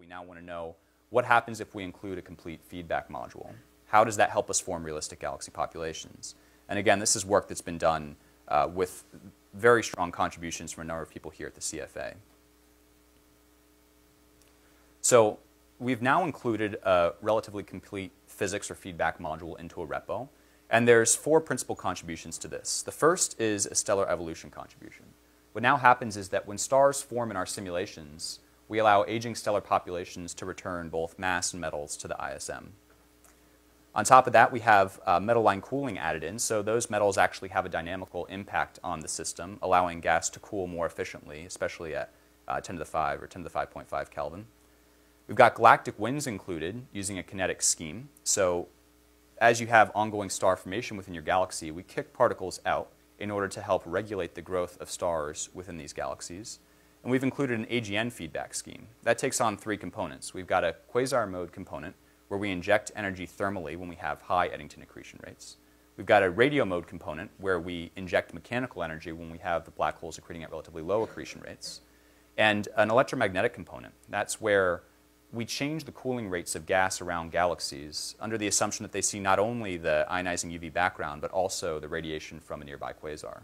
we now want to know what happens if we include a complete feedback module. How does that help us form realistic galaxy populations? And again, this is work that's been done with very strong contributions from a number of people here at the CFA. So we've now included a relatively complete physics or feedback module into AREPO. And there's 4 principal contributions to this. The first is a stellar evolution contribution. What now happens is that when stars form in our simulations, we allow aging stellar populations to return both mass and metals to the ISM. On top of that, we have metal line cooling added in, so those metals actually have a dynamical impact on the system, allowing gas to cool more efficiently, especially at 10 to the 5 or 10 to the 5.5 Kelvin. We've got galactic winds included using a kinetic scheme. So as you have ongoing star formation within your galaxy, we kick particles out in order to help regulate the growth of stars within these galaxies. And we've included an AGN feedback scheme. That takes on 3 components. We've got a quasar mode component, where we inject energy thermally when we have high Eddington accretion rates. We've got a radio mode component, where we inject mechanical energy when we have the black holes accreting at relatively low accretion rates. And an electromagnetic component. That's where we change the cooling rates of gas around galaxies under the assumption that they see not only the ionizing UV background, but also the radiation from a nearby quasar.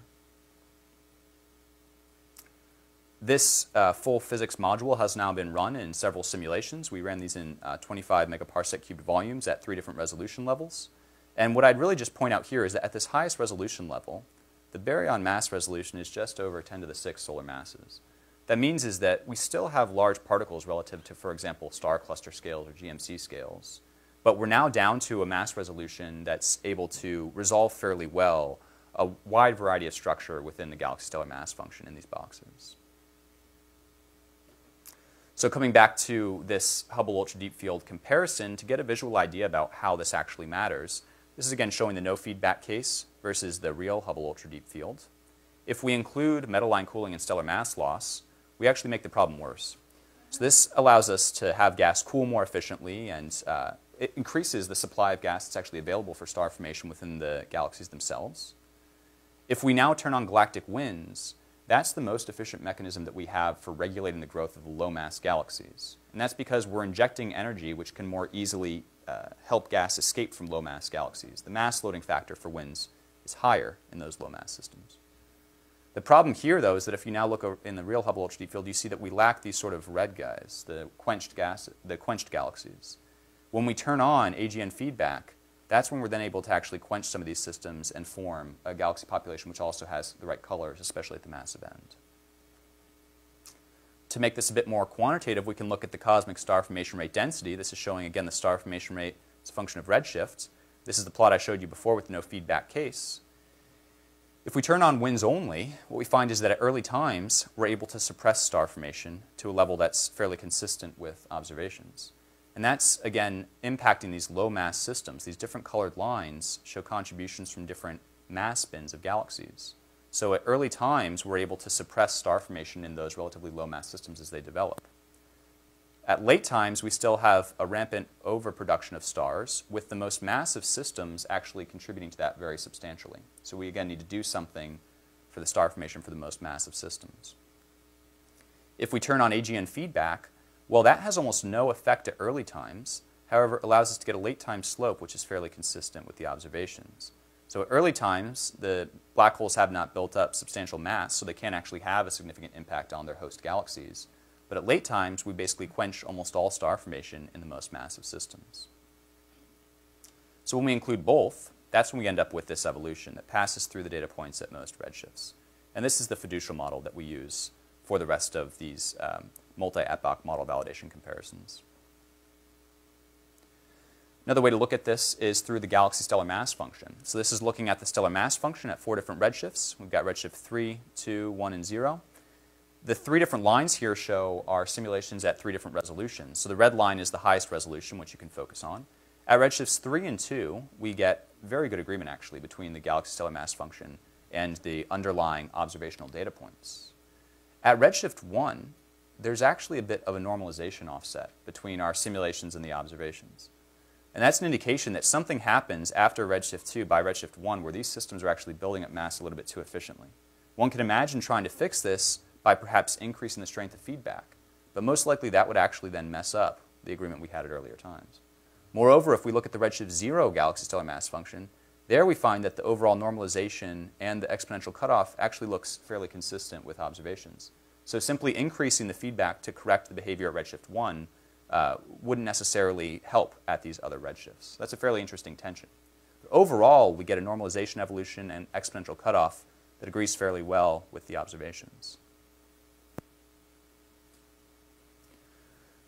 This full physics module has now been run in several simulations. We ran these in 25 megaparsec cubed volumes at 3 different resolution levels. And what I'd really just point out here is that at this highest resolution level, the baryon mass resolution is just over 10 to the 6 solar masses. That means is that we still have large particles relative to, for example, star cluster scales or GMC scales. But we're now down to a mass resolution that's able to resolve fairly well a wide variety of structure within the galaxy stellar mass function in these boxes. So coming back to this Hubble Ultra Deep Field comparison, to get a visual idea about how this actually matters, this is again showing the no feedback case versus the real Hubble Ultra Deep Field. If we include metal line cooling and stellar mass loss, we actually make the problem worse. So this allows us to have gas cool more efficiently, and it increases the supply of gas that's actually available for star formation within the galaxies themselves. If we now turn on galactic winds, that's the most efficient mechanism that we have for regulating the growth of the low-mass galaxies. And that's because we're injecting energy which can more easily help gas escape from low-mass galaxies. The mass loading factor for winds is higher in those low-mass systems. The problem here, though, is that if you now look in the real Hubble Ultra Deep Field, you see that we lack these sort of red guys, the quenched galaxies. When we turn on AGN feedback, that's when we're then able to actually quench some of these systems and form a galaxy population which also has the right colors, especially at the massive end. To make this a bit more quantitative, we can look at the cosmic star formation rate density. This is showing, again, the star formation rate as a function of redshift. This is the plot I showed you before with the no feedback case. If we turn on winds only, what we find is that at early times, we're able to suppress star formation to a level that's fairly consistent with observations. And that's, again, impacting these low-mass systems. These different colored lines show contributions from different mass spins of galaxies. So at early times, we're able to suppress star formation in those relatively low-mass systems as they develop. At late times, we still have a rampant overproduction of stars, with the most massive systems actually contributing to that very substantially. So we, again, need to do something for the star formation for the most massive systems. If we turn on AGN feedback, well, that has almost no effect at early times. However, it allows us to get a late time slope, which is fairly consistent with the observations. So at early times, the black holes have not built up substantial mass, so they can't actually have a significant impact on their host galaxies. But at late times, we basically quench almost all star formation in the most massive systems. So when we include both, that's when we end up with this evolution that passes through the data points at most redshifts. And this is the fiducial model that we use for the rest of these multi-epoch model validation comparisons. Another way to look at this is through the galaxy stellar mass function. So this is looking at the stellar mass function at 4 different redshifts. We've got redshift 3, 2, 1, and 0. The 3 different lines here show our simulations at 3 different resolutions. So the red line is the highest resolution, which you can focus on. At redshifts 3 and 2, we get very good agreement, actually, between the galaxy stellar mass function and the underlying observational data points. At redshift 1, there's actually a bit of a normalization offset between our simulations and the observations. And that's an indication that something happens after redshift 2 by redshift 1 where these systems are actually building up mass a little bit too efficiently. One can imagine trying to fix this by perhaps increasing the strength of feedback. but most likely that would actually then mess up the agreement we had at earlier times. Moreover, if we look at the redshift 0 galaxy stellar mass function, there we find that the overall normalization and the exponential cutoff actually looks fairly consistent with observations. So simply increasing the feedback to correct the behavior at redshift 1 wouldn't necessarily help at these other redshifts. That's a fairly interesting tension. But overall, we get a normalization evolution and exponential cutoff that agrees fairly well with the observations.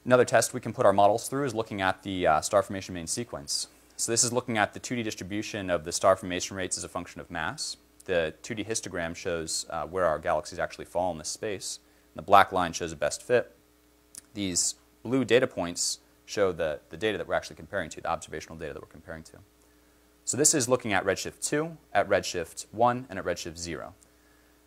Another test we can put our models through is looking at the star formation main sequence. So this is looking at the 2D distribution of the star formation rates as a function of mass. The 2D histogram shows where our galaxies actually fall in this space. And the black line shows a best fit. These blue data points show the data that we're actually comparing to, the observational data that we're comparing to. So this is looking at redshift 2, at redshift 1, and at redshift 0.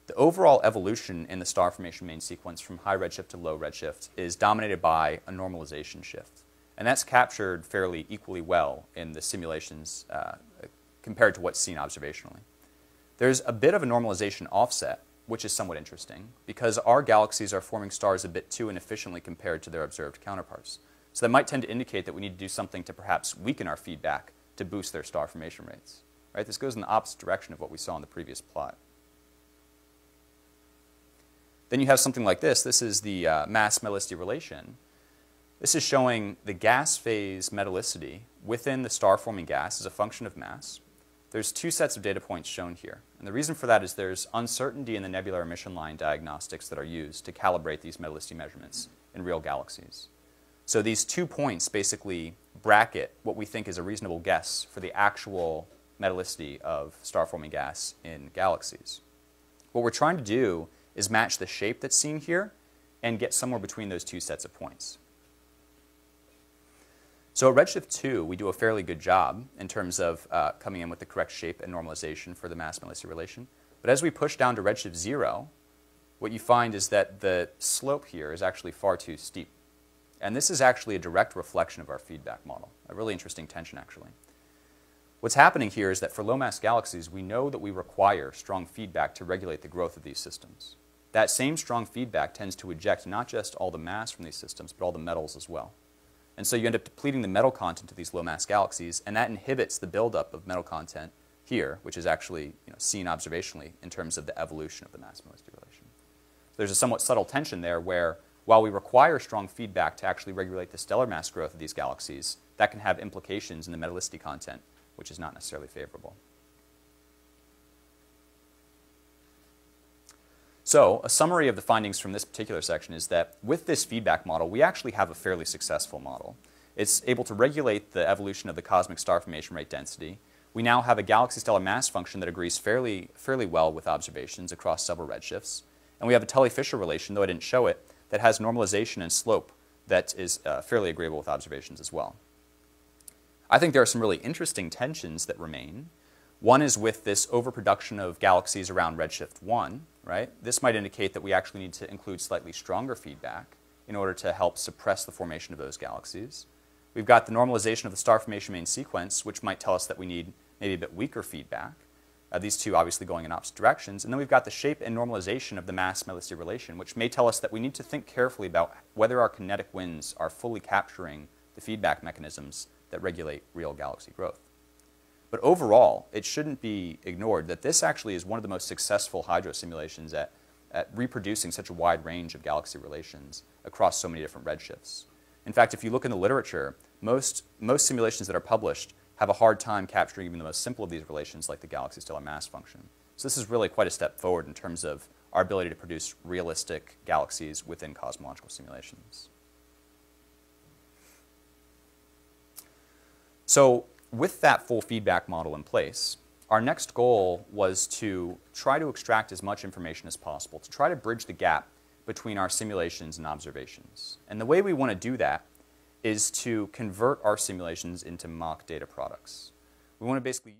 The overall evolution in the star formation main sequence from high redshift to low redshift is dominated by a normalization shift. And that's captured fairly equally well in the simulations compared to what's seen observationally. There's a bit of a normalization offset, which is somewhat interesting, because our galaxies are forming stars a bit too inefficiently compared to their observed counterparts. So that might tend to indicate that we need to do something to perhaps weaken our feedback to boost their star formation rates. Right? This goes in the opposite direction of what we saw in the previous plot. Then you have something like this. This is the mass-metallicity relation. This is showing the gas phase metallicity within the star-forming gas as a function of mass. There's two sets of data points shown here. And the reason for that is there's uncertainty in the nebular emission line diagnostics that are used to calibrate these metallicity measurements in real galaxies. So these 2 points basically bracket what we think is a reasonable guess for the actual metallicity of star-forming gas in galaxies. What we're trying to do is match the shape that's seen here and get somewhere between those two sets of points. So at redshift 2, we do a fairly good job in terms of coming in with the correct shape and normalization for the mass-metallicity relation. But as we push down to redshift 0, what you find is that the slope here is actually far too steep. And this is actually a direct reflection of our feedback model, a really interesting tension, actually. What's happening here is that for low-mass galaxies, we know that we require strong feedback to regulate the growth of these systems. That same strong feedback tends to eject not just all the mass from these systems, but all the metals as well. And so you end up depleting the metal content of these low-mass galaxies, and that inhibits the buildup of metal content here, which is actually seen observationally in terms of the evolution of the mass-metallicity relation. So there's a somewhat subtle tension there where, while we require strong feedback to actually regulate the stellar mass growth of these galaxies, that can have implications in the metallicity content, which is not necessarily favorable. So a summary of the findings from this particular section is that with this feedback model, we actually have a fairly successful model. It's able to regulate the evolution of the cosmic star formation rate density. We now have a galaxy stellar mass function that agrees fairly well with observations across several redshifts. And we have a Tully-Fisher relation, though I didn't show it, that has normalization and slope that is fairly agreeable with observations as well. I think there are some really interesting tensions that remain. One is with this overproduction of galaxies around redshift 1, right? This might indicate that we actually need to include slightly stronger feedback in order to help suppress the formation of those galaxies. We've got the normalization of the star formation main sequence, which might tell us that we need maybe a bit weaker feedback. These two obviously going in opposite directions. And then we've got the shape and normalization of the mass-metallicity relation, which may tell us that we need to think carefully about whether our kinetic winds are fully capturing the feedback mechanisms that regulate real galaxy growth. But overall, it shouldn't be ignored that this actually is one of the most successful hydro simulations at reproducing such a wide range of galaxy relations across so many different redshifts. In fact, if you look in the literature, most simulations that are published have a hard time capturing even the most simple of these relations, like the galaxy stellar mass function. So this is really quite a step forward in terms of our ability to produce realistic galaxies within cosmological simulations. So with that full feedback model in place, our next goal was to try to extract as much information as possible, to try to bridge the gap between our simulations and observations. And the way we want to do that is to convert our simulations into mock data products. We want to basically